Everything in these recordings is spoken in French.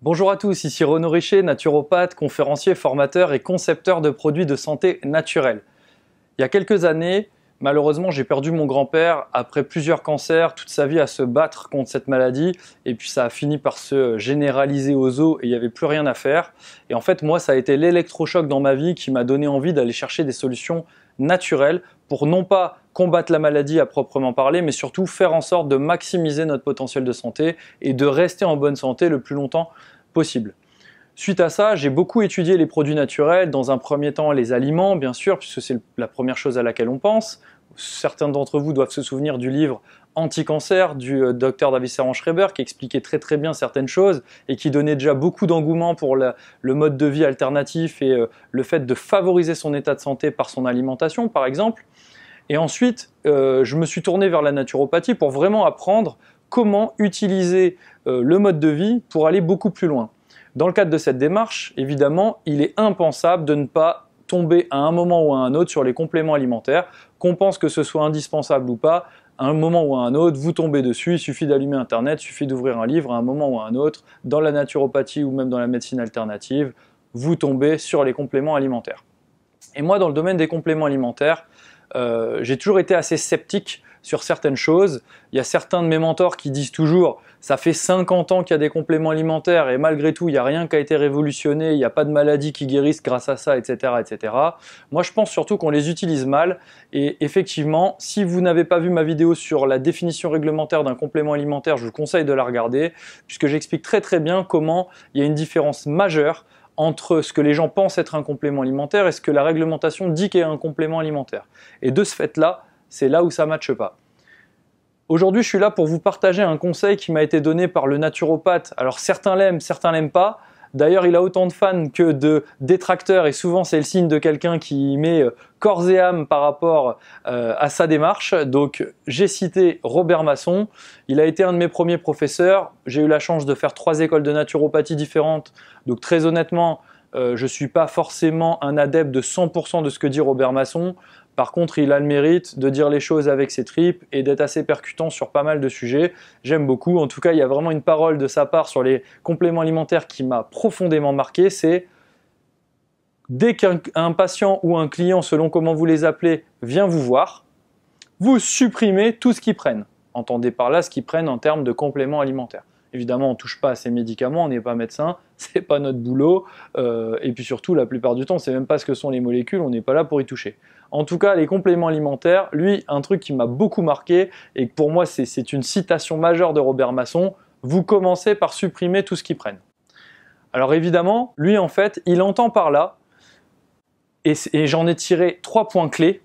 Bonjour à tous, ici Renaud Richer, naturopathe, conférencier, formateur et concepteur de produits de santé naturelle. Il y a quelques années, malheureusement, j'ai perdu mon grand-père après plusieurs cancers, toute sa vie à se battre contre cette maladie, et puis ça a fini par se généraliser aux os et il n'y avait plus rien à faire. Et en fait, moi, ça a été l'électrochoc dans ma vie qui m'a donné envie d'aller chercher des solutions naturelles pour non pas combattre la maladie à proprement parler, mais surtout faire en sorte de maximiser notre potentiel de santé et de rester en bonne santé le plus longtemps possible. Suite à ça, j'ai beaucoup étudié les produits naturels, dans un premier temps les aliments bien sûr, puisque c'est la première chose à laquelle on pense. Certains d'entre vous doivent se souvenir du livre Anti-cancer du docteur David Servan-Schreiber qui expliquait très bien certaines choses et qui donnait déjà beaucoup d'engouement pour le mode de vie alternatif et le fait de favoriser son état de santé par son alimentation par exemple. Et ensuite, je me suis tourné vers la naturopathie pour vraiment apprendre comment utiliser le mode de vie pour aller beaucoup plus loin. Dans le cadre de cette démarche, évidemment, il est impensable de ne pas tomber à un moment ou à un autre sur les compléments alimentaires, qu'on pense que ce soit indispensable ou pas, à un moment ou à un autre, vous tombez dessus, il suffit d'allumer Internet, il suffit d'ouvrir un livre à un moment ou à un autre, dans la naturopathie ou même dans la médecine alternative, vous tombez sur les compléments alimentaires. Et moi, dans le domaine des compléments alimentaires, j'ai toujours été assez sceptique sur certaines choses. Il y a certains de mes mentors qui disent toujours « ça fait 50 ans qu'il y a des compléments alimentaires et malgré tout, il n'y a rien qui a été révolutionné, il n'y a pas de maladie qui guérisse grâce à ça, etc. etc. » Moi, je pense surtout qu'on les utilise mal et effectivement, si vous n'avez pas vu ma vidéo sur la définition réglementaire d'un complément alimentaire, je vous conseille de la regarder puisque j'explique très bien comment il y a une différence majeure entre ce que les gens pensent être un complément alimentaire et ce que la réglementation dit qu'est un complément alimentaire. Et de ce fait-là, c'est là où ça ne matche pas. Aujourd'hui, je suis là pour vous partager un conseil qui m'a été donné par le naturopathe. Alors certains l'aiment, certains l'aiment pas. D'ailleurs, il a autant de fans que de détracteurs et souvent c'est le signe de quelqu'un qui met corps et âme par rapport à sa démarche. Donc j'ai cité Robert Masson, il a été un de mes premiers professeurs. J'ai eu la chance de faire 3 écoles de naturopathie différentes. Donc très honnêtement, je ne suis pas forcément un adepte de 100% de ce que dit Robert Masson. Par contre, il a le mérite de dire les choses avec ses tripes et d'être assez percutant sur pas mal de sujets. J'aime beaucoup. En tout cas, il y a vraiment une parole de sa part sur les compléments alimentaires qui m'a profondément marqué. C'est dès qu'un patient ou un client, selon comment vous les appelez, vient vous voir, vous supprimez tout ce qu'ils prennent. Entendez par là ce qu'ils prennent en termes de compléments alimentaires. Évidemment, on ne touche pas à ces médicaments, on n'est pas médecin, c'est pas notre boulot. Et puis surtout, la plupart du temps, on ne sait même pas ce que sont les molécules, on n'est pas là pour y toucher. En tout cas, les compléments alimentaires, lui, un truc qui m'a beaucoup marqué, et que pour moi, c'est une citation majeure de Robert Masson, vous commencez par supprimer tout ce qu'ils prennent. Alors évidemment, lui, en fait, il entend par là, et j'en ai tiré 3 points clés,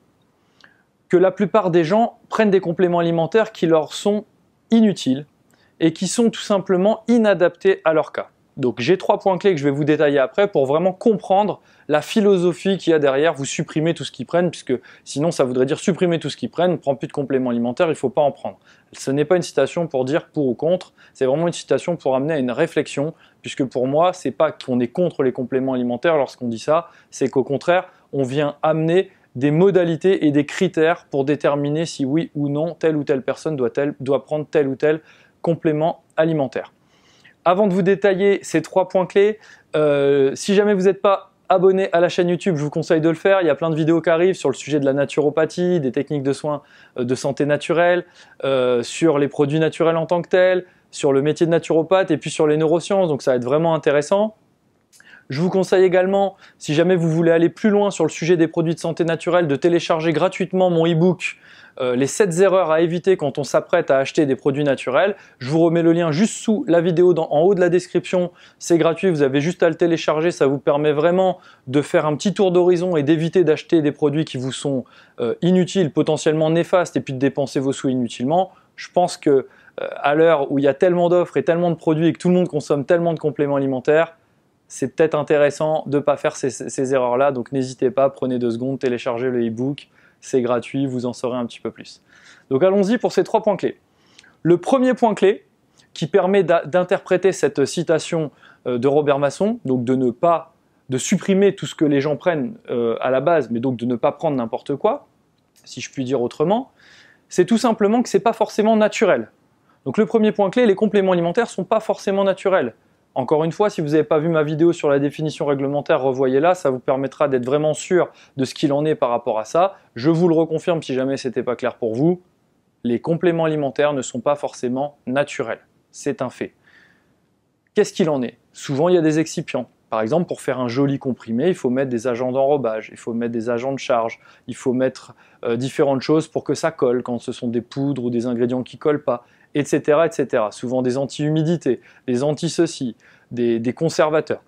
que la plupart des gens prennent des compléments alimentaires qui leur sont inutiles, et qui sont tout simplement inadaptés à leur cas. Donc j'ai 3 points clés que je vais vous détailler après pour vraiment comprendre la philosophie qu'il y a derrière, vous supprimez tout ce qu'ils prennent, puisque sinon ça voudrait dire supprimer tout ce qu'ils prennent, on ne prend plus de compléments alimentaires, il ne faut pas en prendre. Ce n'est pas une citation pour dire pour ou contre, c'est vraiment une citation pour amener à une réflexion, puisque pour moi, c'est pas qu'on est contre les compléments alimentaires lorsqu'on dit ça, c'est qu'au contraire, on vient amener des modalités et des critères pour déterminer si oui ou non telle ou telle personne doit prendre tel ou tel complément alimentaire. Avant de vous détailler ces 3 points clés, si jamais vous n'êtes pas abonné à la chaîne YouTube, je vous conseille de le faire. Il y a plein de vidéos qui arrivent sur le sujet de la naturopathie, des techniques de soins de santé naturelle, sur les produits naturels en tant que tels, sur le métier de naturopathe et puis sur les neurosciences, donc ça va être vraiment intéressant. Je vous conseille également, si jamais vous voulez aller plus loin sur le sujet des produits de santé naturelle, de télécharger gratuitement mon e-book les 7 erreurs à éviter quand on s'apprête à acheter des produits naturels. Je vous remets le lien juste sous la vidéo en haut de la description. C'est gratuit, vous avez juste à le télécharger. Ça vous permet vraiment de faire un petit tour d'horizon et d'éviter d'acheter des produits qui vous sont inutiles, potentiellement néfastes et puis de dépenser vos sous inutilement. Je pense que à l'heure où il y a tellement d'offres et tellement de produits et que tout le monde consomme tellement de compléments alimentaires, c'est peut-être intéressant de ne pas faire ces erreurs-là. Donc n'hésitez pas, prenez 2 secondes, téléchargez le e-book. C'est gratuit, vous en saurez un petit peu plus. Donc allons-y pour ces 3 points clés. Le premier point clé qui permet d'interpréter cette citation de Robert Masson, donc de supprimer tout ce que les gens prennent à la base, mais donc de ne pas prendre n'importe quoi, si je puis dire autrement, c'est tout simplement que ce n'est pas forcément naturel. Donc le premier point clé, les compléments alimentaires ne sont pas forcément naturels. Encore une fois, si vous n'avez pas vu ma vidéo sur la définition réglementaire, revoyez-la, ça vous permettra d'être vraiment sûr de ce qu'il en est par rapport à ça. Je vous le reconfirme si jamais ce n'était pas clair pour vous, les compléments alimentaires ne sont pas forcément naturels. C'est un fait. Qu'est-ce qu'il en est? Souvent, il y a des excipients. Par exemple, pour faire un joli comprimé, il faut mettre des agents d'enrobage, il faut mettre des agents de charge, il faut mettre différentes choses pour que ça colle quand ce sont des poudres ou des ingrédients qui ne collent pas, etc., etc. Souvent des anti-humidités, des anti-ceci, des conservateurs.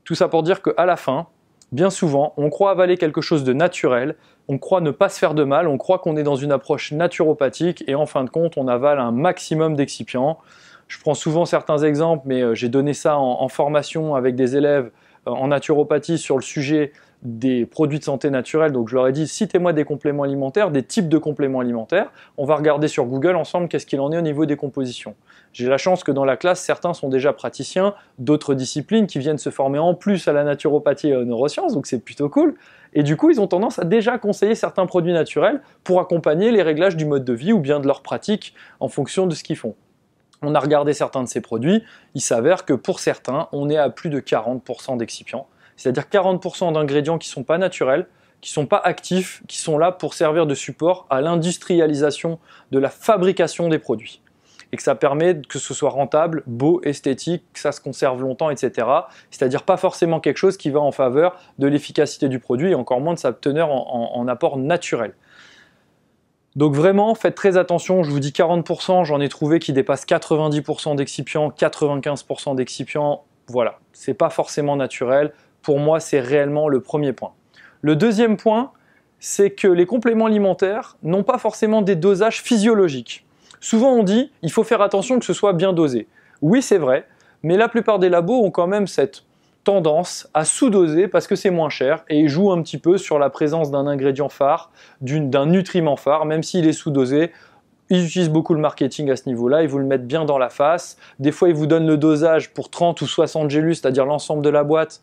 Tout ça pour dire qu'à la fin, bien souvent, on croit avaler quelque chose de naturel, on croit ne pas se faire de mal, on croit qu'on est dans une approche naturopathique et en fin de compte, on avale un maximum d'excipients. Je prends souvent certains exemples, mais j'ai donné ça en formation avec des élèves en naturopathie sur le sujet des produits de santé naturels. Donc je leur ai dit, citez-moi des compléments alimentaires, des types de compléments alimentaires. On va regarder sur Google ensemble qu'est-ce qu'il en est au niveau des compositions. J'ai la chance que dans la classe, certains sont déjà praticiens d'autres disciplines qui viennent se former en plus à la naturopathie et aux neurosciences, donc c'est plutôt cool. Et du coup, ils ont tendance à déjà conseiller certains produits naturels pour accompagner les réglages du mode de vie ou bien de leur pratique en fonction de ce qu'ils font. On a regardé certains de ces produits, il s'avère que pour certains, on est à plus de 40% d'excipients, c'est-à-dire 40% d'ingrédients qui ne sont pas naturels, qui ne sont pas actifs, qui sont là pour servir de support à l'industrialisation de la fabrication des produits. Et que ça permet que ce soit rentable, beau, esthétique, que ça se conserve longtemps, etc. C'est-à-dire pas forcément quelque chose qui va en faveur de l'efficacité du produit et encore moins de sa teneur en apport naturel. Donc vraiment, faites très attention, je vous dis 40%, j'en ai trouvé qui dépassent 90% d'excipients, 95% d'excipients, voilà, c'est pas forcément naturel. Pour moi, c'est réellement le premier point. Le deuxième point, c'est que les compléments alimentaires n'ont pas forcément des dosages physiologiques. Souvent on dit, il faut faire attention que ce soit bien dosé. Oui, c'est vrai, mais la plupart des labos ont quand même cette tendance à sous-doser parce que c'est moins cher et ils jouent un petit peu sur la présence d'un ingrédient phare, d'un nutriment phare, même s'il est sous-dosé. Ils utilisent beaucoup le marketing à ce niveau-là, ils vous le mettent bien dans la face. Des fois, ils vous donnent le dosage pour 30 ou 60 gélules, c'est-à-dire l'ensemble de la boîte,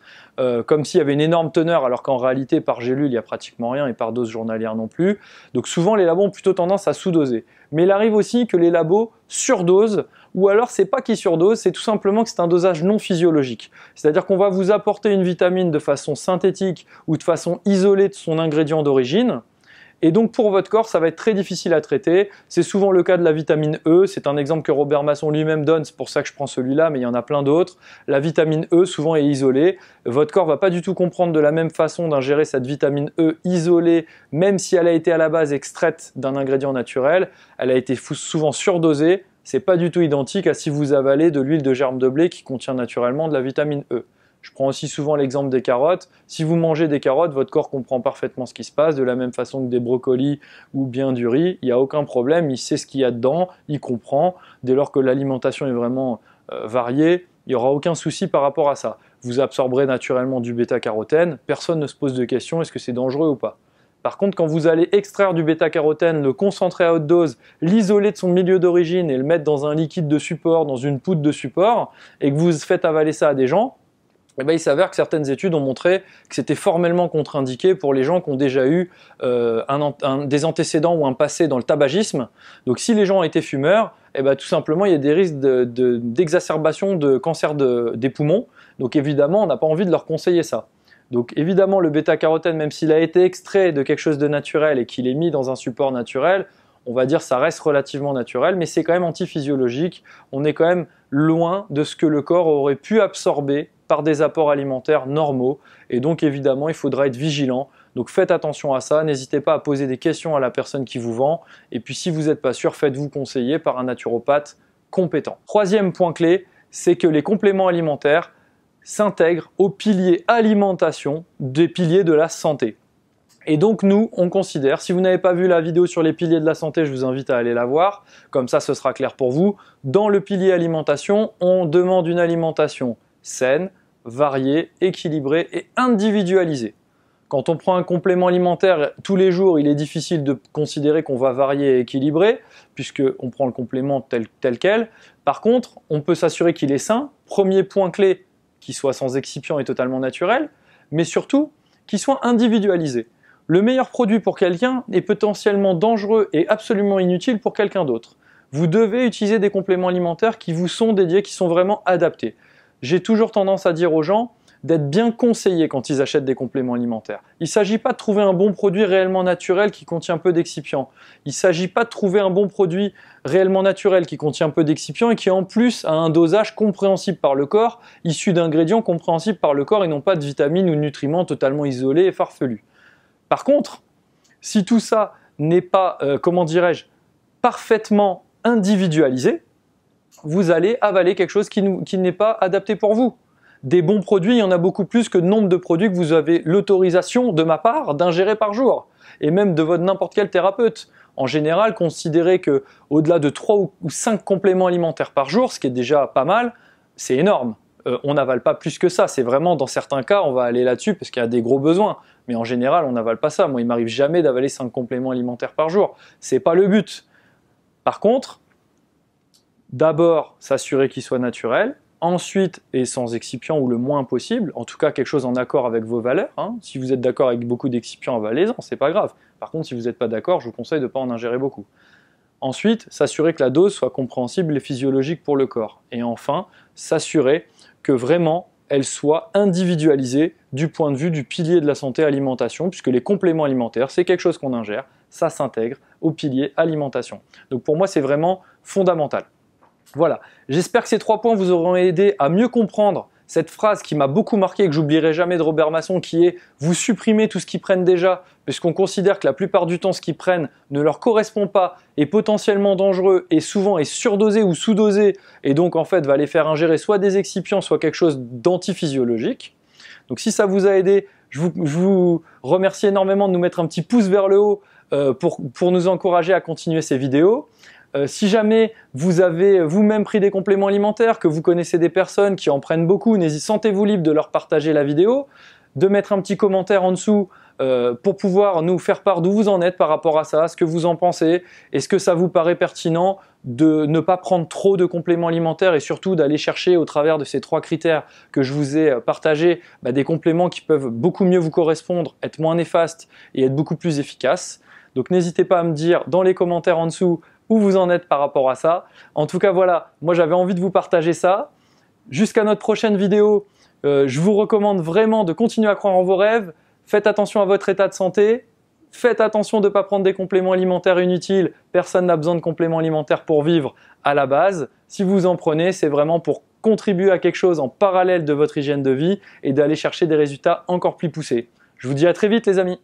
comme s'il y avait une énorme teneur, alors qu'en réalité, par gélule, il n'y a pratiquement rien et par dose journalière non plus. Donc souvent, les labos ont plutôt tendance à sous-doser. Mais il arrive aussi que les labos surdosent, ou alors c'est pas qu'ils surdosent, c'est tout simplement que c'est un dosage non physiologique. C'est-à-dire qu'on va vous apporter une vitamine de façon synthétique ou de façon isolée de son ingrédient d'origine. Et donc pour votre corps, ça va être très difficile à traiter. C'est souvent le cas de la vitamine E, c'est un exemple que Robert Masson lui-même donne, c'est pour ça que je prends celui-là, mais il y en a plein d'autres. La vitamine E souvent est isolée. Votre corps va pas du tout comprendre de la même façon d'ingérer cette vitamine E isolée, même si elle a été à la base extraite d'un ingrédient naturel. Elle a été souvent surdosée. C'est pas du tout identique à si vous avalez de l'huile de germe de blé qui contient naturellement de la vitamine E. Je prends aussi souvent l'exemple des carottes. Si vous mangez des carottes, votre corps comprend parfaitement ce qui se passe, de la même façon que des brocolis ou bien du riz. Il n'y a aucun problème, il sait ce qu'il y a dedans, il comprend. Dès lors que l'alimentation est vraiment variée, il n'y aura aucun souci par rapport à ça. Vous absorberez naturellement du bêta-carotène, personne ne se pose de question, est-ce que c'est dangereux ou pas? Par contre, quand vous allez extraire du bêta-carotène, le concentrer à haute dose, l'isoler de son milieu d'origine et le mettre dans un liquide de support, dans une poudre de support, et que vous faites avaler ça à des gens, eh ben, il s'avère que certaines études ont montré que c'était formellement contre-indiqué pour les gens qui ont déjà eu des antécédents ou un passé dans le tabagisme. Donc si les gens ont été fumeurs, eh ben, tout simplement il y a des risques d'exacerbation de cancer des poumons. Donc évidemment on n'a pas envie de leur conseiller ça. Donc évidemment le bêta-carotène, même s'il a été extrait de quelque chose de naturel et qu'il est mis dans un support naturel, on va dire ça reste relativement naturel, mais c'est quand même antiphysiologique. On est quand même loin de ce que le corps aurait pu absorber par des apports alimentaires normaux. Et donc évidemment, il faudra être vigilant. Donc faites attention à ça. N'hésitez pas à poser des questions à la personne qui vous vend. Et puis si vous n'êtes pas sûr, faites-vous conseiller par un naturopathe compétent. Troisième point clé, c'est que les compléments alimentaires s'intègrent aux piliers alimentation des piliers de la santé. Et donc nous, on considère, si vous n'avez pas vu la vidéo sur les piliers de la santé, je vous invite à aller la voir, comme ça ce sera clair pour vous. Dans le pilier alimentation, on demande une alimentation saine, variée, équilibrée et individualisée. Quand on prend un complément alimentaire tous les jours, il est difficile de considérer qu'on va varier et équilibrer, puisqu'on prend le complément tel quel. Par contre, on peut s'assurer qu'il est sain. Premier point clé, qu'il soit sans excipients et totalement naturel, mais surtout qu'il soit individualisé. Le meilleur produit pour quelqu'un est potentiellement dangereux et absolument inutile pour quelqu'un d'autre. Vous devez utiliser des compléments alimentaires qui vous sont dédiés, qui sont vraiment adaptés. j'ai toujours tendance à dire aux gens d'être bien conseillés quand ils achètent des compléments alimentaires. Il ne s'agit pas de trouver un bon produit réellement naturel qui contient peu d'excipients. Il ne s'agit pas de trouver un bon produit réellement naturel qui contient peu d'excipients et qui en plus a un dosage compréhensible par le corps, issu d'ingrédients compréhensibles par le corps et non pas de vitamines ou de nutriments totalement isolés et farfelus. Par contre, si tout ça n'est pas, parfaitement individualisé, vous allez avaler quelque chose qui n'est pas adapté pour vous. Des bons produits, il y en a beaucoup plus que le nombre de produits que vous avez l'autorisation de ma part d'ingérer par jour, et même de votre n'importe quel thérapeute. En général, considérez que au-delà de 3 ou 5 compléments alimentaires par jour, ce qui est déjà pas mal, c'est énorme. On n'avale pas plus que ça. C'est vraiment, dans certains cas, on va aller là-dessus parce qu'il y a des gros besoins. Mais en général, on n'avale pas ça. Moi, il m'arrive jamais d'avaler 5 compléments alimentaires par jour. C'est pas le but. Par contre, d'abord, s'assurer qu'ils soient naturels. Ensuite, et sans excipients ou le moins possible, en tout cas quelque chose en accord avec vos valeurs. Si vous êtes d'accord avec beaucoup d'excipients, avalez-en, c'est pas grave. Par contre, si vous n'êtes pas d'accord, je vous conseille de ne pas en ingérer beaucoup. Ensuite, s'assurer que la dose soit compréhensible et physiologique pour le corps. Et enfin, s'assurer que vraiment elle soit individualisée du point de vue du pilier de la santé alimentation, puisque les compléments alimentaires, c'est quelque chose qu'on ingère, ça s'intègre au pilier alimentation. Donc pour moi, c'est vraiment fondamental. Voilà, j'espère que ces 3 points vous auront aidé à mieux comprendre cette phrase qui m'a beaucoup marqué et que j'oublierai jamais de Robert Masson, qui est « vous supprimez tout ce qu'ils prennent déjà » puisqu'on considère que la plupart du temps ce qu'ils prennent ne leur correspond pas, est potentiellement dangereux et souvent est surdosé ou sous-dosé et donc en fait va les faire ingérer soit des excipients, soit quelque chose d'antiphysiologique. Donc si ça vous a aidé, je vous remercie énormément de nous mettre un petit pouce vers le haut pour nous encourager à continuer ces vidéos. Si jamais vous avez vous-même pris des compléments alimentaires, que vous connaissez des personnes qui en prennent beaucoup, sentez-vous libre de leur partager la vidéo, de mettre un petit commentaire en dessous pour pouvoir nous faire part d'où vous en êtes par rapport à ça, ce que vous en pensez, est-ce que ça vous paraît pertinent de ne pas prendre trop de compléments alimentaires et surtout d'aller chercher au travers de ces 3 critères que je vous ai partagés, des compléments qui peuvent beaucoup mieux vous correspondre, être moins néfastes et être beaucoup plus efficaces. Donc n'hésitez pas à me dire dans les commentaires en dessous où vous en êtes par rapport à ça. En tout cas, voilà, moi j'avais envie de vous partager ça. Jusqu'à notre prochaine vidéo, je vous recommande vraiment de continuer à croire en vos rêves. Faites attention à votre état de santé. Faites attention de ne pas prendre des compléments alimentaires inutiles. Personne n'a besoin de compléments alimentaires pour vivre à la base. Si vous en prenez, c'est vraiment pour contribuer à quelque chose en parallèle de votre hygiène de vie et d'aller chercher des résultats encore plus poussés. Je vous dis à très vite les amis.